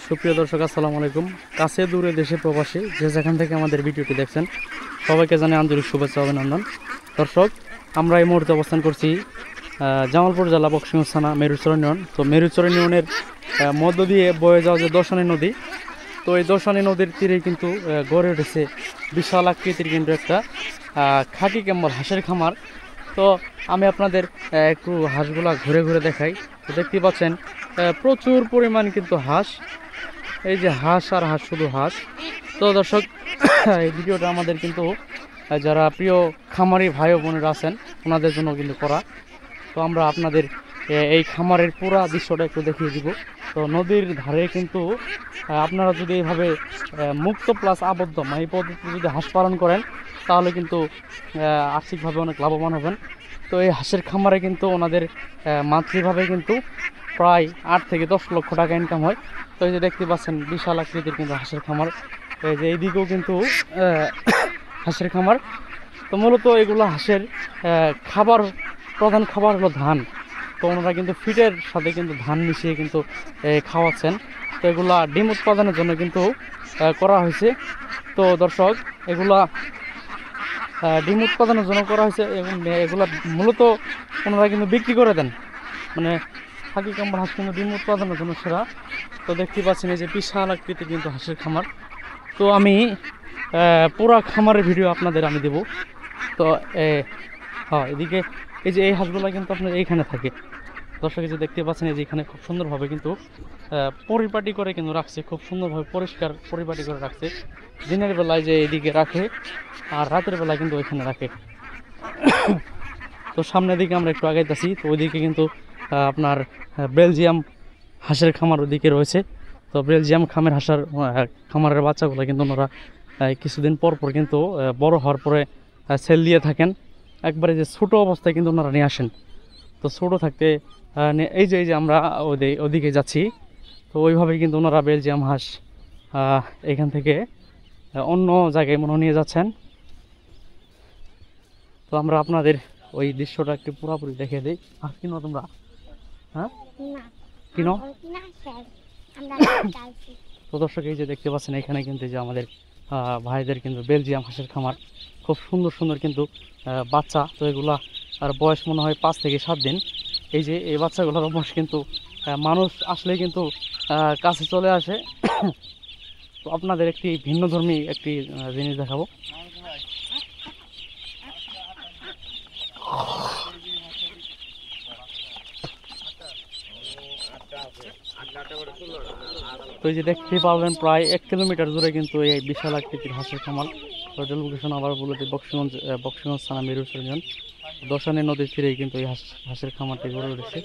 সুপ্রিয় দর্শক আসসালামু আলাইকুম। কাছে দূরে দেশে প্রবাসী যে যেখান থেকে আমাদের ভিডিওটি দেখছেন সবাইকে জানাই আন্তরিক শুভেচ্ছা অভিনন্দন। দর্শক, আমরা এই মুহূর্তে অবস্থান করছি জামালপুর জেলা বক্সিগঞ্জ থানা মেরুচর ইউনিয়ন। তো মেরুচর ইউনিয়নের মধ্য দিয়ে বয়ে যাওয়া যে দর্শনী নদী, তো এই দর্শনী নদীর তীরে কিন্তু গড়ে উঠেছে বিশাল আকৃতির কিন্তু একটা খাকি ক্যাম্বল হাঁসের খামার। তো আমি আপনাদের একটু হাঁসগুলা ঘুরে ঘুরে দেখাই। তো দেখতে পাচ্ছেন প্রচুর পরিমাণ কিন্তু হাঁস, এই যে হাঁস আর হাঁস, শুধু হাঁস। তো দর্শক, এই ভিডিওটা আমাদের কিন্তু যারা প্রিয় খামারি ভাই ও বোনেরা আছেন ওনাদের জন্য কিন্তু করা। তো আমরা আপনাদের এই খামারের পুরা দৃশ্যটা একটু দেখিয়ে দিব। তো নদীর ধারে কিন্তু আপনারা যদি এইভাবে মুক্ত প্লাস আবদ্ধ এই পদ্ধতিতে যদি হাঁস পালন করেন তাহলে কিন্তু আর্থিকভাবে অনেক লাভবান হবেন। তো এই হাঁসের খামারে কিন্তু ওনাদের মান্থলিভাবে কিন্তু প্রায় 8 থেকে 10 লক্ষ টাকা ইনকাম হয়। তো এই যে দেখতে পাচ্ছেন বিশাল আকৃতির কিন্তু হাঁসের খামার, এই যে এইদিকেও কিন্তু হাঁসের খামার। তো মূলত এগুলো হাঁসের খাবার, প্রধান খাবার হলো ধান। তো ওনারা কিন্তু ফিডের সাথে কিন্তু ধান মিশিয়ে কিন্তু খাওয়াচ্ছেন। তো এগুলা ডিম উৎপাদনের জন্য কিন্তু করা হয়েছে। তো দর্শক, এগুলা ডিম উৎপাদনের জন্য করা হয়েছে এবং এগুলা মূলত ওনারা কিন্তু বিক্রি করে দেন। মানে খাকি ক্যাম্বল হাঁস কিন্তু ডিম উৎপাদনের জন্য সেরা। তো দেখতে পাচ্ছেন এই যে বিশাল আকৃতি কিন্তু হাঁসের খামার। তো আমি পুরা খামারের ভিডিও আপনাদের আমি দেব। তো হ্যাঁ, এদিকে এই যে এই হাঁসগুলো কিন্তু আপনার এইখানে থাকে। দর্শক, যে দেখতে পাচ্ছেন এই যে এখানে খুব সুন্দরভাবে কিন্তু পরিপাটি করে কিন্তু রাখছে, খুব সুন্দরভাবে পরিষ্কার পরিপাটি করে রাখছে। দিনের বেলায় যে এইদিকে রাখে আর রাতের বেলায় কিন্তু ওইখানে রাখে। তো সামনের দিকে আমরা একটু আগাইতেছি। তো ওইদিকে কিন্তু আপনার বেলজিয়াম হাঁসের খামার ওইদিকে রয়েছে। তো বেলজিয়াম খামারের বাচ্চাগুলো কিন্তু ওনারা কিছুদিন পর পর কিন্তু বড় হওয়ার পরে সেল দিয়ে থাকেন। একবারে যে ছোটো অবস্থায় কিন্তু ওনারা নিয়ে আসেন। তো ছোটো থাকতে এই যে আমরা ওদিকে যাচ্ছি, তো ওইভাবেই কিন্তু ওনারা বেলজিয়াম হাঁস এখান থেকে অন্য জায়গায় মনে নিয়ে যাচ্ছেন। তো আমরা আপনাদের ওই দৃশ্যটা একটু পুরোপুরি দেখে দিই। আর কিনো তোমরা? হ্যাঁ, কিনো। তো দর্শক, এই যে দেখতে পাচ্ছেন এখানে কিন্তু যে আমাদের ভাইদের কিন্তু বেলজিয়াম হাঁসের খামার, খুব সুন্দর সুন্দর কিন্তু বাচ্চা। তো এগুলা আর বয়স মনে হয় 5 থেকে 7 দিন। এই যে এই বাচ্চাগুলোর বয়স কিন্তু মানুষ আসলে কিন্তু কাছে চলে আসে। তো আপনাদের একটি ভিন্নধর্মী একটি জিনিস দেখাবো। তো এই যে দেখতে পাবেন প্রায় 1 কিলোমিটার জুড়ে কিন্তু এই বিশাল আকৃতির হাঁসের খামার। হোটেল লোকেশন আবার বলতে বক্সিগঞ্জ থানা মেরুচর ইউনিয়ন, দশানী নদীর তীরেই কিন্তু এই হাঁসের খামারটি গড়ে উঠেছে।